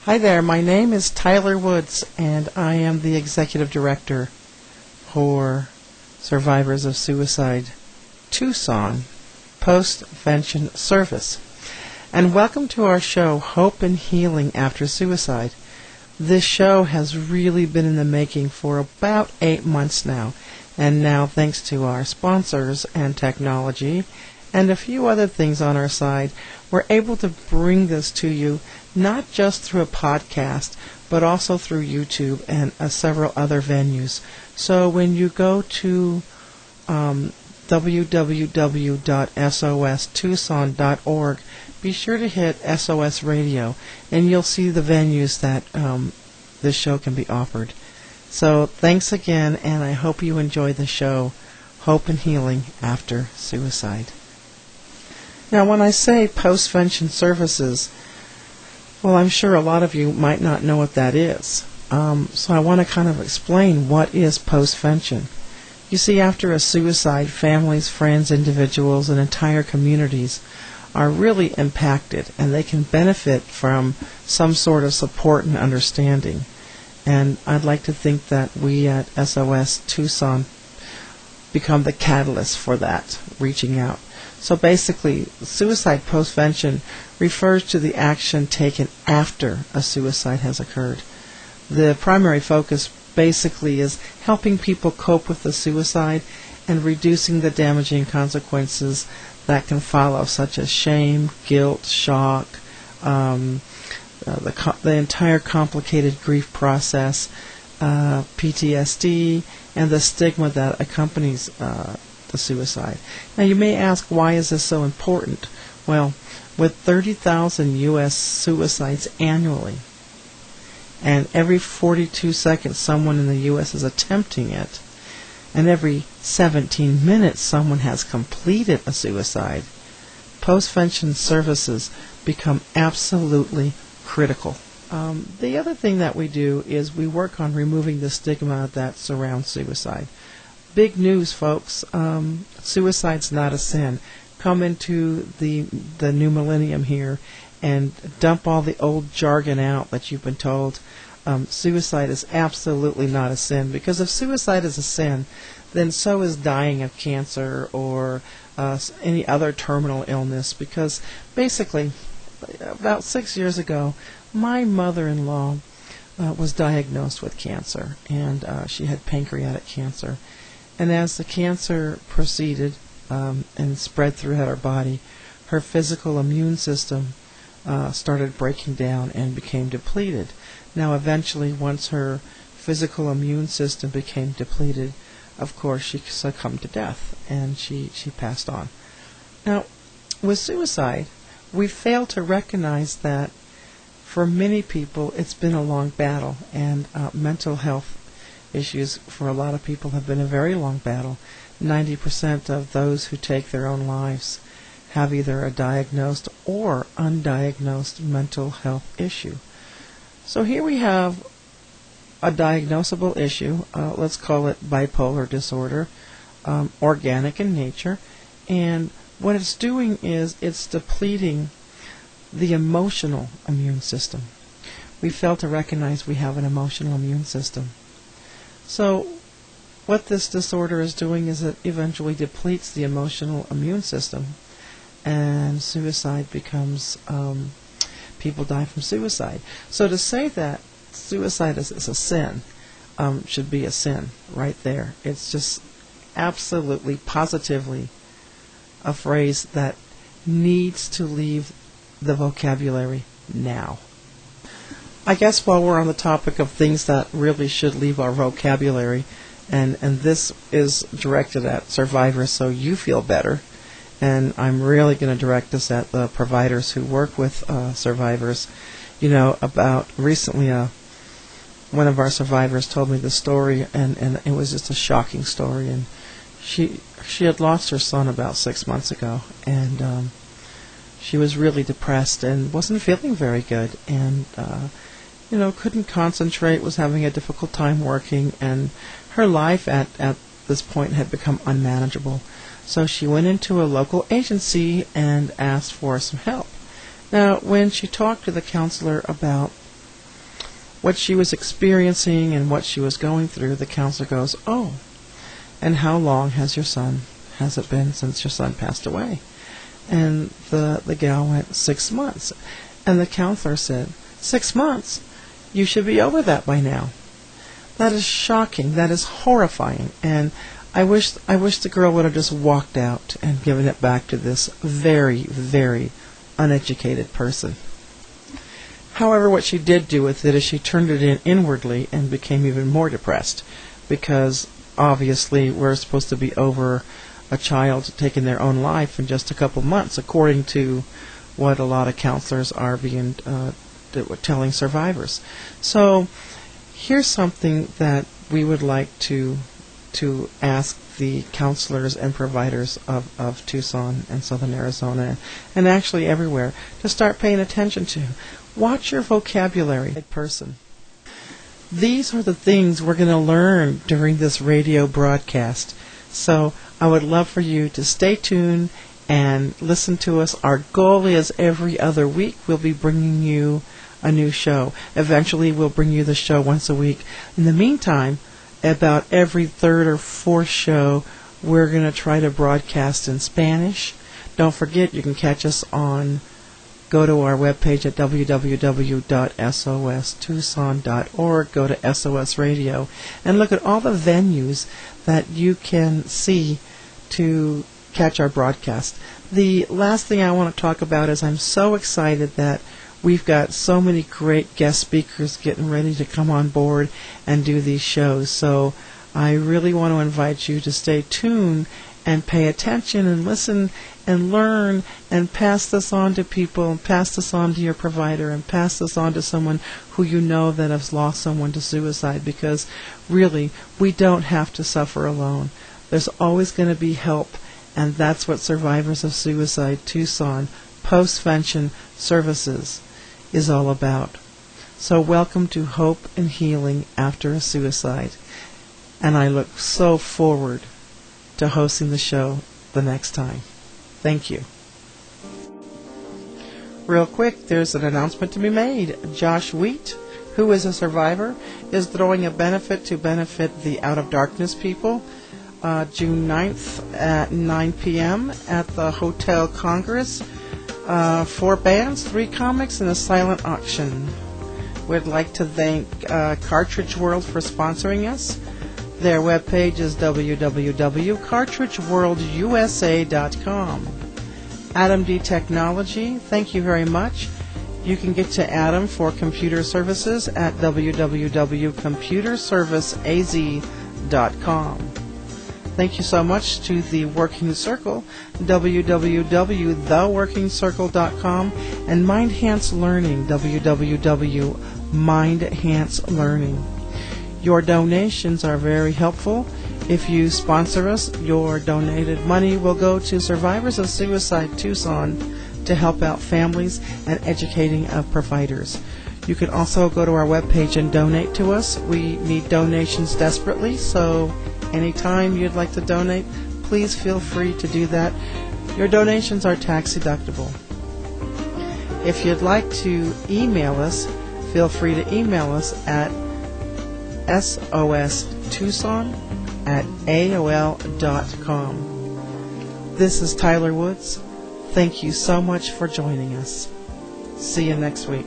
Hi there, my name is Tyler Woods, and I am the Executive Director for Survivors of Suicide Tucson Post-Vention Service. And welcome to our show, Hope and Healing After Suicide. This show has really been in the making for about 8 months now, and now thanks to our sponsors and technology and a few other things on our side, we're able to bring this to you not just through a podcast, but also through YouTube and several other venues. So when you go to www.sostucson.org, be sure to hit SOS Radio, and you'll see the venues that this show can be offered. So thanks again, and I hope you enjoy the show, Hope and Healing After Suicide. Now, when I say post-vention services, well, I'm sure a lot of you might not know what that is. So I want to kind of explain what is post-vention. You see, after a suicide, families, friends, individuals, and entire communities are really impacted, and they can benefit from some sort of support and understanding. And I'd like to think that we at SOS Tucson become the catalyst for that, reaching out. So basically, suicide postvention refers to the action taken after a suicide has occurred. The primary focus basically is helping people cope with the suicide and reducing the damaging consequences that can follow, such as shame, guilt, shock, the entire complicated grief process, PTSD, and the stigma that accompanies the suicide. Now you may ask, why is this so important? Well, with 30,000 U.S. suicides annually, and every 42 seconds someone in the U.S. is attempting it, and every 17 minutes someone has completed a suicide, post-vention services become absolutely critical. The other thing that we do is we work on removing the stigma that surrounds suicide. Big news, folks. Suicide's not a sin. Come into the new millennium here and dump all the old jargon out that you've been told. Suicide is absolutely not a sin, because if suicide is a sin, then so is dying of cancer or any other terminal illness, because basically about 6 years ago my mother-in-law was diagnosed with cancer, and she had pancreatic cancer. And as the cancer proceeded and spread throughout her body, her physical immune system started breaking down and became depleted. Now, eventually, once her physical immune system became depleted, of course, she succumbed to death, and she passed on. Now, with suicide, we fail to recognize that for many people, it's been a long battle, and mental health issues for a lot of people have been a very long battle. 90% of those who take their own lives have either a diagnosed or undiagnosed mental health issue. So here we have a diagnosable issue, let's call it bipolar disorder, organic in nature, and what it's doing is it's depleting the emotional immune system. We fail to recognize we have an emotional immune system. So what this disorder is doing is it eventually depletes the emotional immune system, and suicide becomes, people die from suicide. So to say that suicide is a sin should be a sin right there. It's just absolutely, positively a phrase that needs to leave the vocabulary now. I guess while we're on the topic of things that really should leave our vocabulary, and this is directed at survivors so you feel better, and I'm really going to direct this at the providers who work with survivors. You know, about recently one of our survivors told me the story, and it was just a shocking story, and she had lost her son about 6 months ago, and she was really depressed and wasn't feeling very good, and couldn't concentrate, was having a difficult time working, and her life at this point had become unmanageable. So she went into a local agency and asked for some help. Now, when she talked to the counselor about what she was experiencing and what she was going through, the counselor goes, "Oh, and how long has it been since your son passed away?" And the gal went, 6 months. And the counselor said, 6 months? You should be over that by now. That is shocking. That is horrifying. And I wish the girl would have just walked out and given it back to this very, very uneducated person. However, what she did do with it is she turned it in inwardly and became even more depressed, because obviously we're supposed to be over a child taking their own life in just a couple months, according to what a lot of counselors are being telling survivors. So here's something that we would like to ask the counselors and providers of Tucson and Southern Arizona, and actually everywhere, to start paying attention to. Watch your vocabulary, person. These are the things we're going to learn during this radio broadcast. So I would love for you to stay tuned and listen to us. Our goal is every other week we'll be bringing you a new show. Eventually we'll bring you the show once a week. In the meantime, about every third or fourth show, we're going to try to broadcast in Spanish. Don't forget, you can catch us go to our webpage at www.sostucson.org, go to SOS Radio, and look at all the venues that you can see to catch our broadcast. The last thing I want to talk about is I'm so excited that we've got so many great guest speakers getting ready to come on board and do these shows. So I really want to invite you to stay tuned and pay attention and listen and learn and pass this on to people, and pass this on to your provider, and pass this on to someone who you know that has lost someone to suicide, because really we don't have to suffer alone. There's always going to be help, and that's what Survivors of Suicide Tucson Postvention Services is all about. So welcome to Hope and Healing After a Suicide, and I look so forward to hosting the show the next time. Thank you. Real quick, there's an announcement to be made. Josh Wheat, who is a survivor, is throwing a benefit to benefit the Out of Darkness people, June 9th at 9 p.m. at the Hotel Congress. 4 bands, 3 comics, and a silent auction. We'd like to thank Cartridge World for sponsoring us. Their webpage is www.cartridgeworldusa.com. Adam D Technology, thank you very much. You can get to Adam for computer services at www.computerserviceaz.com. Thank you so much to The Working Circle, www.theworkingcircle.com, and MindHance Learning, www.MindHanceLearning. Your donations are very helpful. If you sponsor us, your donated money will go to Survivors of Suicide Tucson to help out families and educating of providers. You can also go to our webpage and donate to us. We need donations desperately, so anytime you'd like to donate, please feel free to do that. Your donations are tax deductible. If you'd like to email us, feel free to email us at sostucson@aol.com. This is Tyler Woods. Thank you so much for joining us. See you next week.